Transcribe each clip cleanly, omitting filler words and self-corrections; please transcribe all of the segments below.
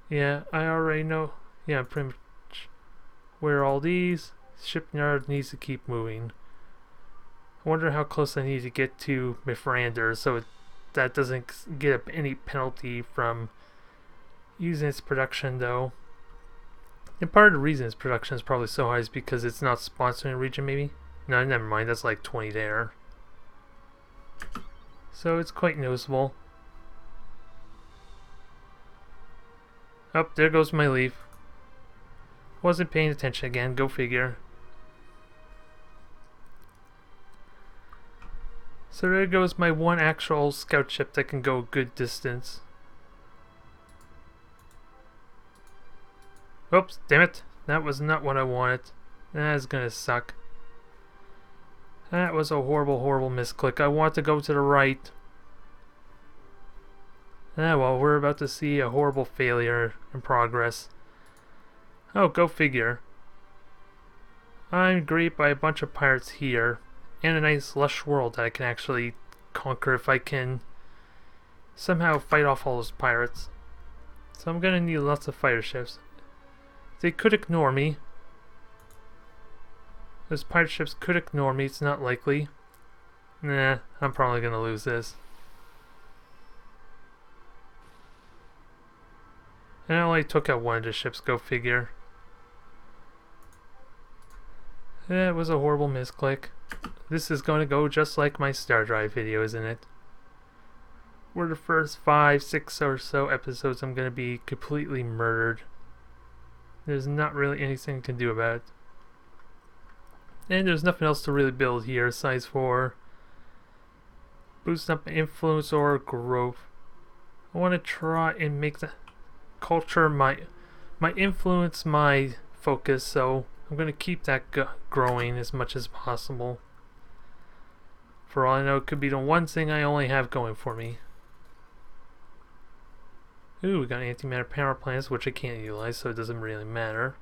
Yeah, I already know. Yeah, pretty much where all these shipyard needs to keep moving. I wonder how close I need to get to Mifrander so that doesn't get any penalty from using its production, though. And part of the reason its production is probably so high is because it's not sponsoring a region, maybe? No, never mind, that's like 20 there. So it's quite noticeable. Oh, there goes my leaf. Wasn't paying attention again, go figure. So there goes my one actual scout ship that can go a good distance. Oops, damn it. That was not what I wanted. That is gonna suck. That was a horrible, horrible misclick. I want to go to the right. Ah, well, we're about to see a horrible failure in progress. Oh, go figure. I'm greeted by a bunch of pirates here, and a nice lush world that I can actually conquer if I can somehow fight off all those pirates. So I'm gonna need lots of fighter ships. They could ignore me. Those pirate ships could ignore me, it's not likely. Nah, I'm probably gonna lose this. And I only took out one of the ships, go figure. That was a horrible misclick. This is going to go just like my Star Drive video, isn't it? Where the first 5, 6 or so episodes I'm going to be completely murdered. There's not really anything I can do about it. And there's nothing else to really build here aside for boosting up influence or growth. I want to try and make the culture my influence my focus, so I'm going to keep that growing as much as possible. For all I know, it could be the one thing I only have going for me. Ooh, we got antimatter power plants, which I can't utilize, so it doesn't really matter.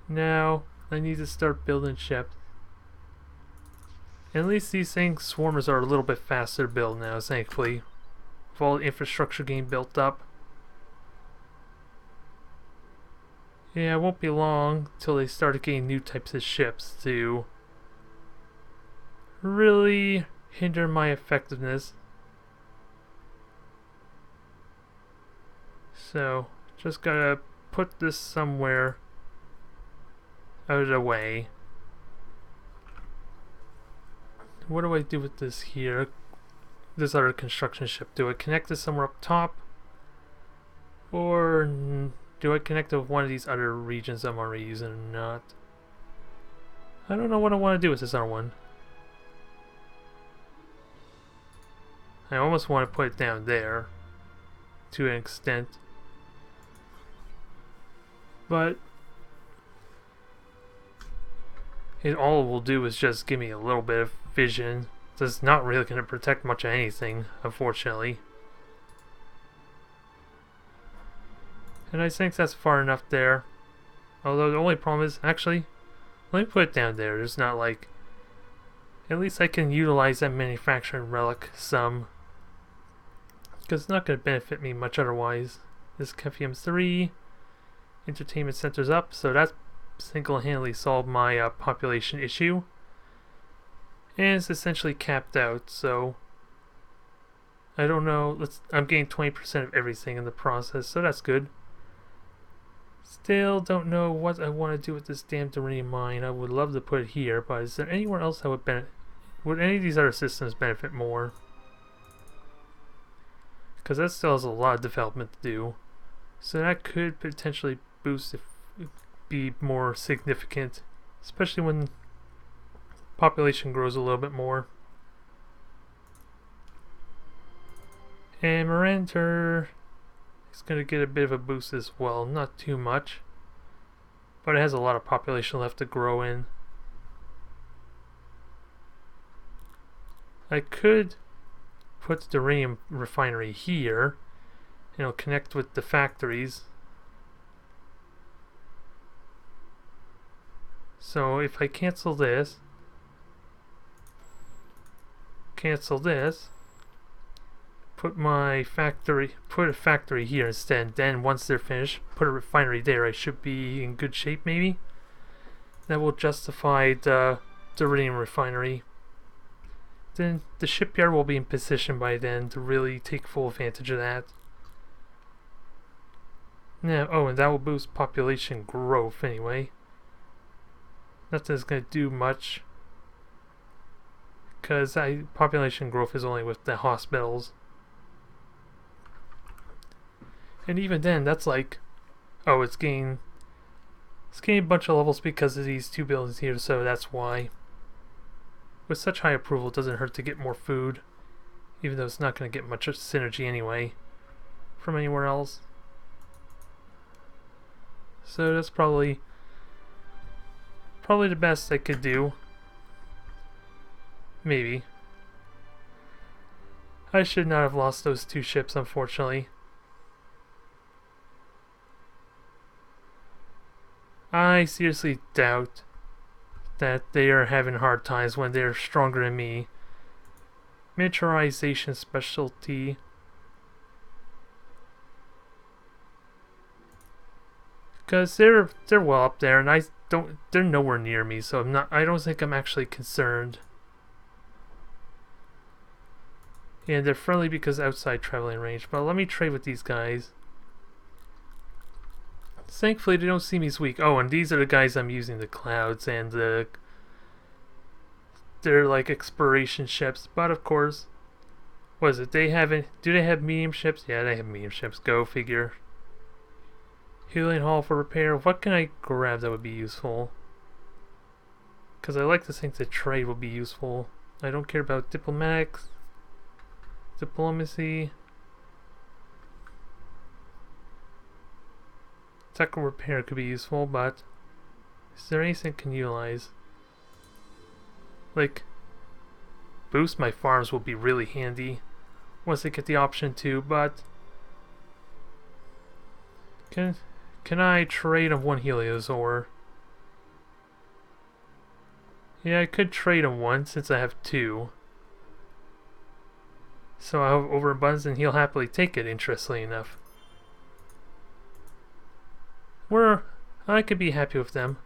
Now, I need to start building ships. At least these things, swarmers, are a little bit faster to build now, thankfully. With all the infrastructure getting built up. Yeah, it won't be long till they start getting new types of ships to really hinder my effectiveness. So, just gotta put this somewhere out of the way. What do I do with this here? This other construction ship. Do I connect it somewhere up top? Or do I connect it with one of these other regions I'm already using or not? I don't know what I want to do with this other one. I almost want to put it down there to an extent. But all it will do is just give me a little bit of vision. It's not really going to protect much of anything, unfortunately. And I think that's far enough there. Although the only problem is, actually, let me put it down there. There's not like... At least I can utilize that manufacturing relic some. Because it's not going to benefit me much otherwise. This Kefium 3. Entertainment center's up, so that's single-handedly solved my population issue. And it's essentially capped out, so... I don't know, I'm getting 20% of everything in the process, so that's good. Still don't know what I want to do with this damn Doranium mine. I would love to put it here, but is there anywhere else that would benefit? Would any of these other systems benefit more? Because that still has a lot of development to do. So that could potentially boost if be more significant, especially when population grows a little bit more. And Miranda is going to get a bit of a boost as well, not too much, but it has a lot of population left to grow in. I could put the Doranium refinery here, and it'll connect with the factories. So if I cancel this, put a factory here instead. Then once they're finished, put a refinery there. I should be in good shape, maybe. That will justify the iridium refinery. Then the shipyard will be in position by then to really take full advantage of that. Now, oh, and that will boost population growth anyway. Nothing's going to do much, because population growth is only with the hospitals. And even then, that's like, oh, it's gaining a bunch of levels because of these two buildings here, so that's why. With such high approval, it doesn't hurt to get more food, even though it's not going to get much synergy anyway from anywhere else. So that's probably the best I could do. Maybe. I should not have lost those two ships, unfortunately. I seriously doubt that they are having hard times when they're stronger than me. Miniaturization specialty. Because they're well up there, and they're nowhere near me, so I don't think I'm actually concerned. And they're friendly because outside traveling range. But let me trade with these guys. Thankfully, they don't see me as weak. Oh, and these are the guys I'm using, the clouds and they're like exploration ships. But of course, what is it? Do they have medium ships? Yeah, they have medium ships. Go figure. Healing hall for repair. What can I grab that would be useful? Because I like to think that trade will be useful. I don't care about diplomacy. Technical repair could be useful, but is there anything I can utilize? Like, boost my farms will be really handy once I get the option to, but can I trade on one Heliosaur? Yeah, I could trade on one since I have two. So I have overabundance and he'll happily take it, interestingly enough. I could be happy with them.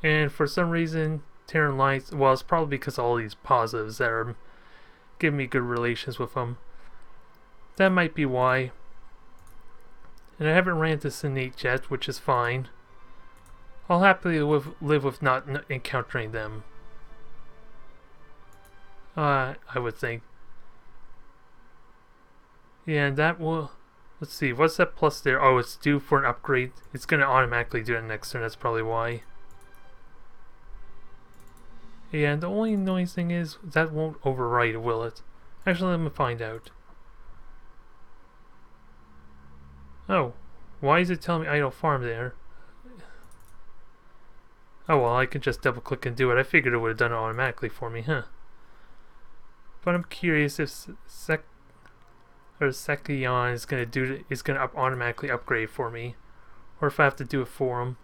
And for some reason, Terran Lights, well, it's probably because of all these positives that are giving me good relations with them. That might be why. And I haven't ran to Senate yet, which is fine. I'll happily live with not encountering them. I would think. Yeah, and that will... Let's see, what's that plus there? Oh, it's due for an upgrade. It's going to automatically do it next turn, that's probably why. Yeah, and the only annoying thing is, that won't overwrite, will it? Actually, let me find out. Oh, why is it telling me idle farm there? Oh well, I can just double click and do it. I figured it would have done it automatically for me, huh? But I'm curious if Sekion is gonna automatically upgrade for me, or if I have to do it for him.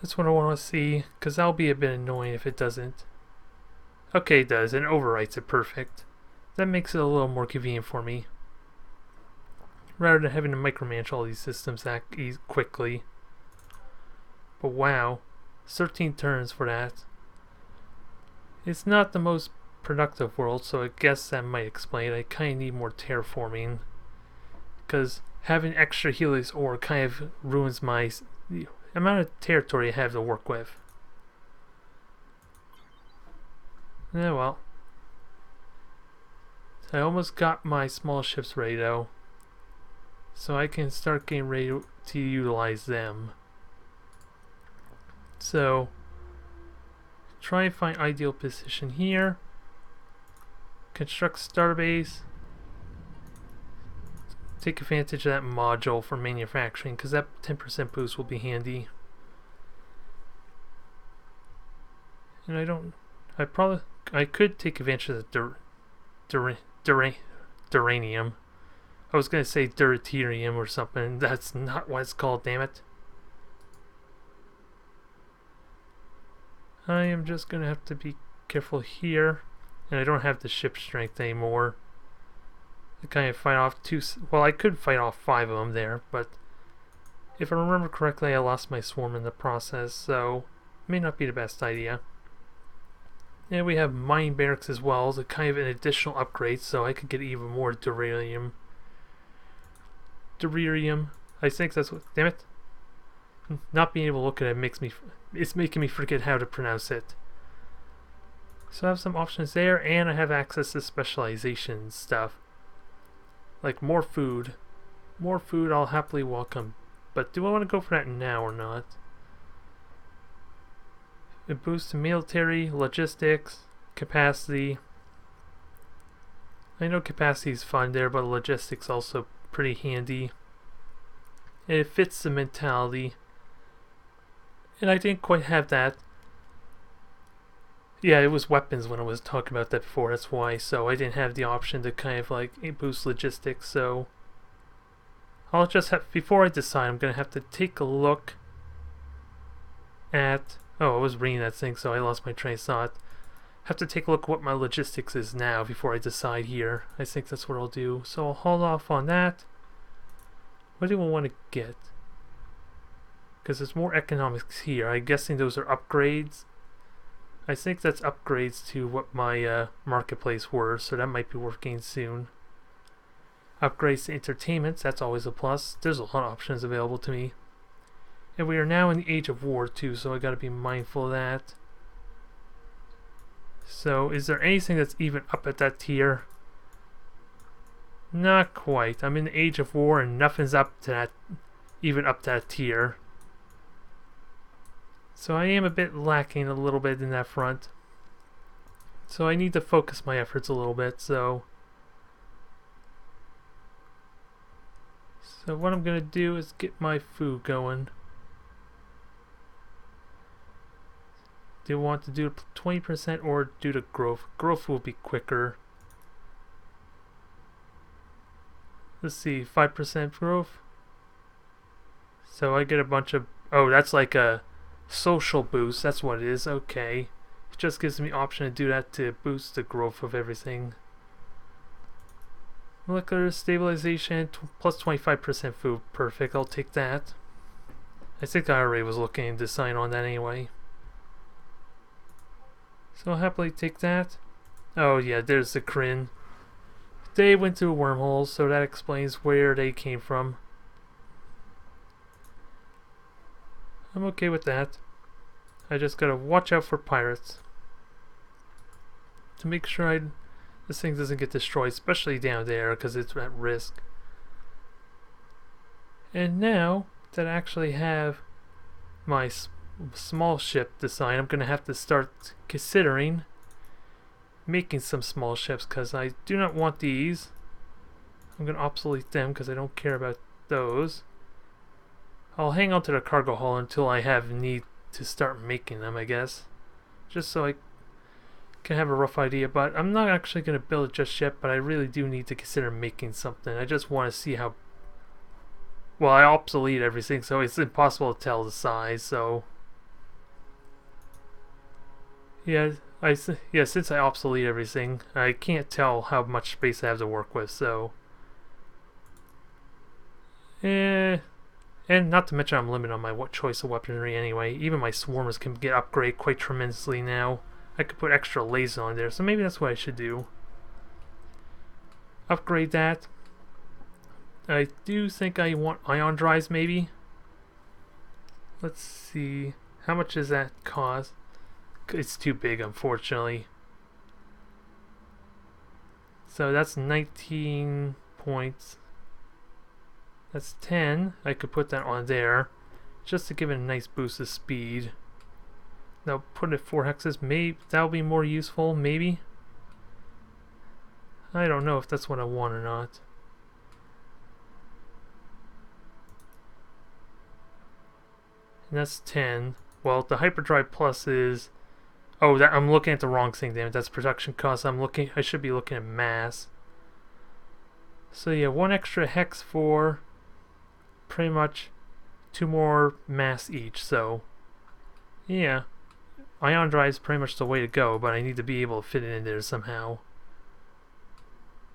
That's what I want to see, because that'll be a bit annoying if it doesn't. Okay, it does, and overwrites it perfect. That makes it a little more convenient for me, rather than having to micromanage all these systems that quickly. But wow, 13 turns for that. It's not the most productive world, so I guess that might explain it. I kind of need more terraforming, because having extra Helios ore kind of ruins the amount of territory I have to work with. Yeah, well. I almost got my small ships ready though, so I can start getting ready to utilize them. So, try and find ideal position here. Construct starbase. Take advantage of that module for manufacturing, because that 10% boost will be handy. And I could take advantage of the duranium. I was going to say deuterium or something. That's not what it's called, damn it. I am just going to have to be careful here And I don't have the ship strength anymore. I kind of fight off well, I could fight off 5 of them there, but if I remember correctly, I lost my swarm in the process, so it may not be the best idea. And we have mining barracks as well as a kind of an additional upgrade, so I could get even more durarium. I think that's what. Damn it! Not being able to look at it it's making me forget how to pronounce it. So I have some options there, and I have access to specialization stuff. Like more food. More food I'll happily welcome. But do I want to go for that now or not? It boosts military, logistics, capacity. I know capacity is fun there, but logistics also pretty handy. It fits the mentality. And I didn't quite have that. Yeah, it was weapons when I was talking about that before, that's why. So I didn't have the option to kind of like boost logistics, so I'll just have, before I decide, I'm going to have to take a look at, oh, I was reading that thing, so I lost my train of thought. Have to take a look at what my logistics is now before I decide here. I think that's what I'll do. So I'll hold off on that. What do I want to get? Because there's more economics here. I'm guessing those are upgrades. I think that's upgrades to what my marketplace were, so that might be working soon. Upgrades to entertainments, that's always a plus. There's a lot of options available to me. And we are now in the age of war too, so I gotta be mindful of that. So, is there anything that's even up at that tier? Not quite. I'm in the age of war and nothing's up to that, even up to that tier. So I am a bit lacking a little bit in that front. So I need to focus my efforts a little bit, so what I'm gonna do is get my food going. Do you want to do 20% or do the growth? Growth will be quicker. Let's see, 5% growth. So I get a bunch of, oh, that's like a social boost, that's what it is, okay. It just gives me option to do that to boost the growth of everything. Molecular stabilization, plus 25% food, perfect, I'll take that. I think I already was looking to sign on that anyway. So I'll happily take that. Oh yeah, there's the Krynn. They went through a wormhole, so that explains where they came from. I'm okay with that. I just gotta watch out for pirates. To make sure this thing doesn't get destroyed, especially down there, because it's at risk. And now that I actually have my small ship design, I'm gonna have to start considering making some small ships, because I do not want these. I'm gonna obsolete them because I don't care about those. I'll hang on to the cargo hull until I have need to start making them, I guess. Just so I can have a rough idea, but I'm not actually going to build it just yet, but I really do need to consider making something. I just want to see how... Well, I obsolete everything, so it's impossible to tell the size, so... Yeah, since I obsolete everything, I can't tell how much space I have to work with, so... And not to mention I'm limited on my choice of weaponry anyway. Even my swarmers can get upgraded quite tremendously now. I could put extra lasers on there, so maybe that's what I should do. Upgrade that. I do think I want ion drives maybe. Let's see. How much does that cost? It's too big, unfortunately. So that's 19 points. That's 10. I could put that on there just to give it a nice boost of speed. Now put it 4 hexes. Maybe that'll be more useful, maybe. I don't know if that's what I want or not. And that's 10. Well, the Hyperdrive Plus is... Oh, that I'm looking at the wrong thing, damn it. That's production cost. I should be looking at mass. So yeah, 1 extra hex for pretty much 2 more mass each, so yeah. Ion drive is pretty much the way to go, but I need to be able to fit it in there somehow.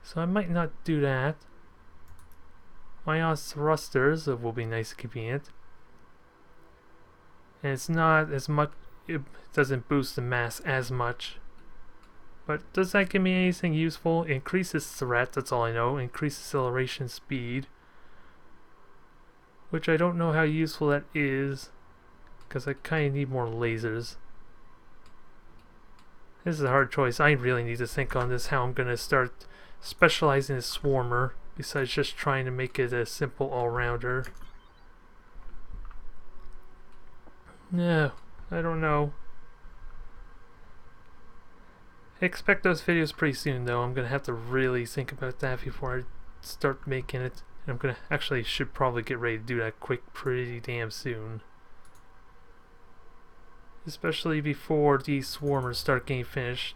So I might not do that. Ion thrusters will be nice and convenient. And it's not as much, it doesn't boost the mass as much. But does that give me anything useful? Increases threat, that's all I know. Increases acceleration speed. Which I don't know how useful that is, because I kind of need more lasers. This is a hard choice. I really need to think on this, how I'm going to start specializing as Swarmer, besides just trying to make it a simple all-rounder. No, I don't know. Expect those videos pretty soon, though. I'm going to have to really think about that before I start making it. And I'm going to actually should probably get ready to do that pretty damn soon. Especially before these swarmers start getting finished.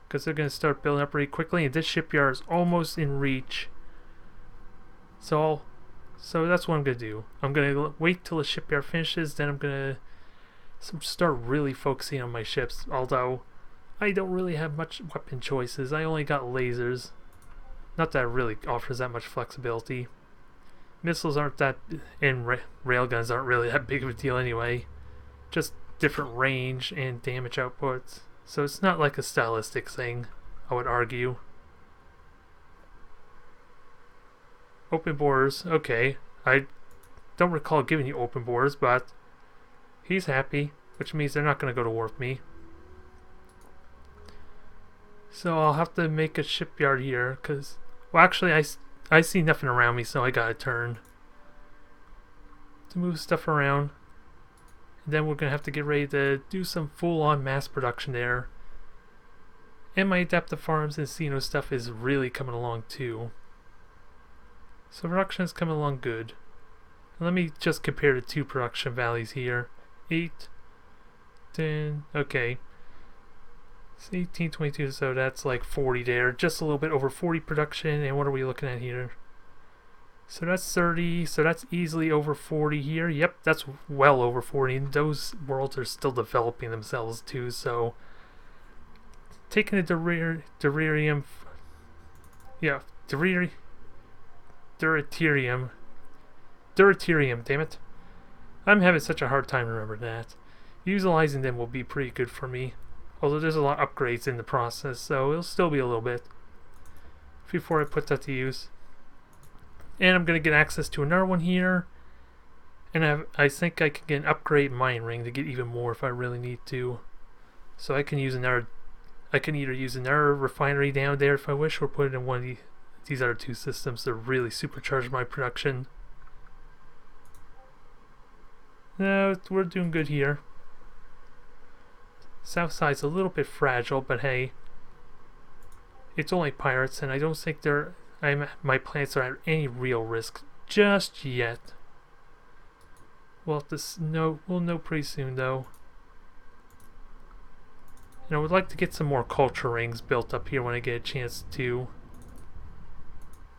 Because they're going to start building up pretty quickly, and this shipyard is almost in reach. So that's what I'm going to do. I'm going to wait till the shipyard finishes, then I'm going to start really focusing on my ships. Although, I don't really have much weapon choices. I only got lasers. Not that it really offers that much flexibility. Missiles aren't that, and railguns aren't really that big of a deal anyway. Just different range and damage outputs. So it's not like a stylistic thing, I would argue. Open borders, okay. I don't recall giving you open borders, but he's happy, which means they're not going to go to war with me. So I'll have to make a shipyard here, because, well, actually I see nothing around me, so I gotta turn to move stuff around. And then we're gonna have to get ready to do some full-on mass production there. And my adaptive farms and Xeno stuff is really coming along too. So production is coming along good. And let me just compare the two production values here. 8, 10, okay. It's 18, 22, so that's like 40 there. Just a little bit over 40 production. And what are we looking at here? So that's 30, so that's easily over 40 here. Yep, that's well over 40. And those worlds are still developing themselves too, so taking the deuterium, damn it. I'm having such a hard time remembering that. Utilizing them will be pretty good for me. Although there's a lot of upgrades in the process, so it'll still be a little bit before I put that to use. And I'm going to get access to another one here. And I think I can get an upgrade mine ring to get even more if I really need to. So I can use another, I can either use another refinery down there if I wish, or put it in one of these other two systems to really supercharge my production. No, we're doing good here. South side's a little bit fragile, but hey, it's only pirates, and I don't think my planets are at any real risk just yet. We'll know pretty soon, though. And I would like to get some more culture rings built up here when I get a chance to.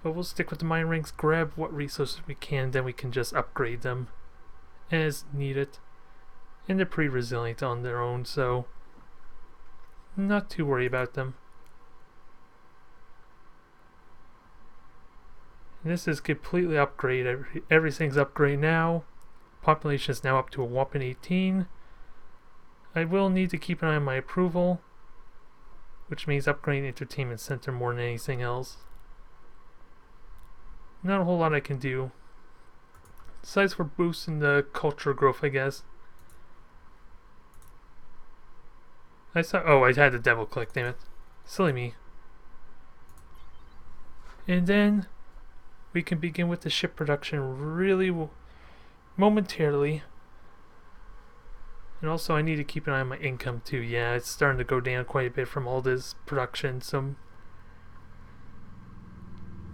But we'll stick with the mine rings, grab what resources we can, then we can just upgrade them as needed. And they're pretty resilient on their own, so not too worried about them. And this is completely upgraded. Everything's upgraded now. Population is now up to a whopping 18. I will need to keep an eye on my approval, which means upgrading entertainment center more than anything else. Not a whole lot I can do. Besides for boosting the culture growth, I guess. Oh, I had to double click, damn it. Silly me. And then we can begin with the ship production really momentarily. And also I need to keep an eye on my income too. Yeah, it's starting to go down quite a bit from all this production, so I'm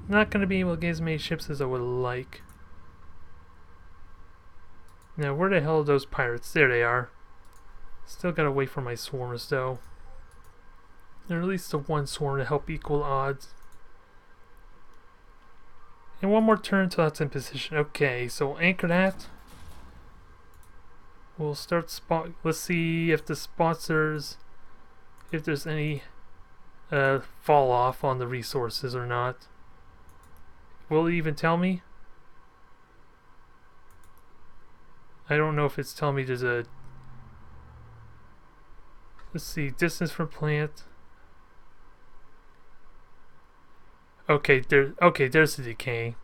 not going to be able to get as many ships as I would like. Now, where the hell are those pirates? There they are. Still gotta wait for my swarmers though. Or at least the one swarm to help equal odds. And one more turn until that's in position. Okay, so we'll anchor that. We'll start let's see if the sponsors, if there's any fall off on the resources or not. Will it even tell me? I don't know if it's telling me there's a... Let's see, distance from plant. Okay, there's the decay.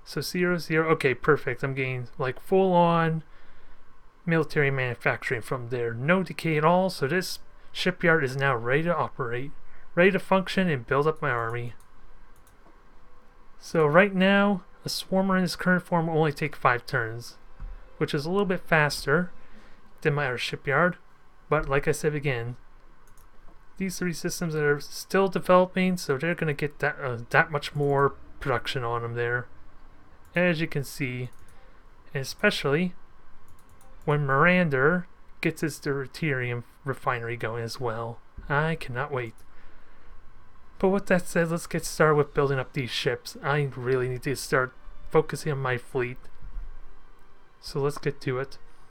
So 0, 0. Okay, perfect. I'm getting like full on military manufacturing from there. No decay at all. So this shipyard is now ready to operate, ready to function and build up my army. So right now, a swarmer in its current form will only take 5 turns, which is a little bit faster than my other shipyard. But like I said again, these 3 systems are still developing, so they're going to get that much more production on them there. As you can see, and especially when Miranda gets its deuterium refinery going as well. I cannot wait. But with that said, let's get started with building up these ships. I really need to start focusing on my fleet. So let's get to it.